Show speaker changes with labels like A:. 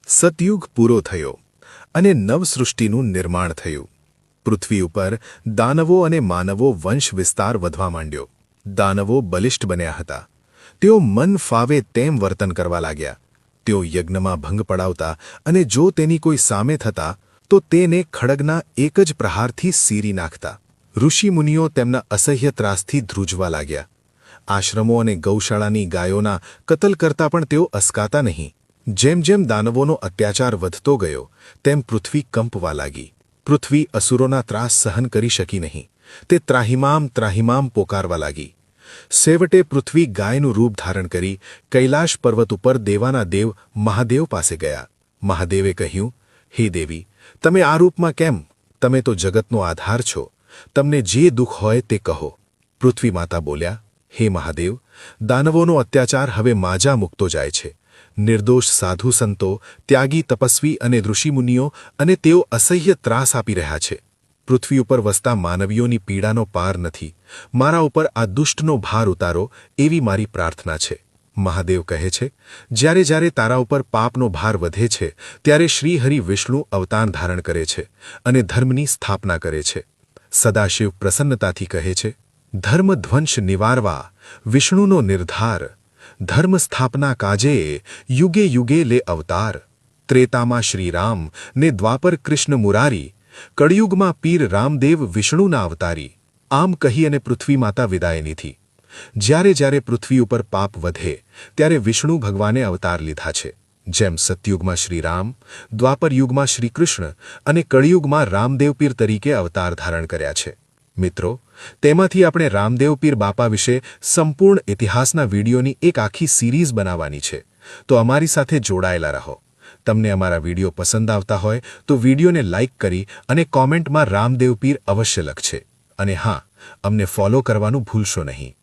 A: સતયુગ પૂરો થયો અને નવસૃષ્ટિનું નિર્માણ થયું. પૃથ્વી ઉપર દાનવો અને માનવો વંશ વિસ્તાર વધવા માંડ્યો. દાનવો બલિષ્ઠ બન્યા હતા. તેઓ મન ફાવે તેમ વર્તન કરવા લાગ્યા. તેઓ યજ્ઞમાં ભંગ પડાવતા અને જો તેની કોઈ સામે થતા તો તેને ખડગના એક જ પ્રહારથી સીરી નાખતા. ઋષિમુનિઓ તેમના અસહ્ય ત્રાસથી ધ્રુજવા લાગ્યા. આશ્રમો અને ગૌશાળાની ગાયોના કતલ કરતા પણ તેઓ અસકાતા નહીં. જેમ જેમ દાનવોનો અત્યાચાર વધતો ગયો તેમ પૃથ્વી કંપવા લાગી. પૃથ્વી અસુરોના ત્રાસ સહન કરી શકી નહીં. તે ત્રાહિમામ ત્રાહિમામ પોકારવા લાગી. સેવટે પૃથ્વી ગાયનું રૂપ ધારણ કરી કૈલાશ પર્વત ઉપર દેવાના દેવ મહાદેવ પાસે ગયા. મહાદેવે કહ્યું, હે દેવી, તમે આ રૂપમાં કેમ? તમે તો જગતનો આધાર છો. તમને જે દુઃખ હોય તે કહો. પૃથ્વી માતા બોલ્યા, હે મહાદેવ, દાનવોનો અત્યાચાર હવે માજા મૂકતો જાય છે. નિર્દોષ સાધુ સંતો, ત્યાગી તપસ્વી અને ઋષિમુનિઓ અને તેઓ અસહ્ય ત્રાસ આપી રહ્યા છે. પૃથ્વી ઉપર વસતા માનવીઓની પીડાનો પાર નથી. મારા ઉપર આ દુષ્ટનો ભાર ઉતારો એવી મારી પ્રાર્થના છે. મહાદેવ કહે છે, જ્યારે જ્યારે તારા ઉપર પાપનો ભાર વધે છે ત્યારે શ્રીહરિ વિષ્ણુ અવતાર ધારણ કરે છે અને ધર્મની સ્થાપના કરે છે. સદાશિવ પ્રસન્નતાથી કહે છે, ધર્મધ્વંશ નિવારવા વિષ્ણુનો નિર્ધાર. ધર્મ સ્થાપના કાજે યુગે યુગે લે અવતાર. ત્રેતામાં શ્રીરામ ને દ્વાપર કૃષ્ણ મુરારી, કળિયુગમાં પીર રામદેવ વિષ્ણુના અવતારી. આમ કહી અને પૃથ્વી માતા વિદાયની થી. જ્યારે જ્યારે પૃથ્વી ઉપર પાપ વધે ત્યારે વિષ્ણુ ભગવાને અવતાર લીધા છે. જેમ સતયુગમાં શ્રીરામ, દ્વાપર યુગમાં શ્રીકૃષ્ણ અને કળિયુગમાં રામદેવ પીર તરીકે અવતાર ધારણ કર્યા છે. મિત્રો, તેમાંથી આપણે રામદેવ પીર બાપા વિશે સંપૂર્ણ ઇતિહાસના વિડીયોની એક આખી સિરીઝ બનાવવાની છે. તો અમારી સાથે જોડાયેલા રહો. તમને અમારા વિડીયો પસંદ આવતા હોય તો વિડીયોને લાઇક કરી અને કોમેન્ટમાં રામદેવ પીર અવશ્ય લખશે. અને હા, અમને ફોલો કરવાનું ભૂલશો નહીં.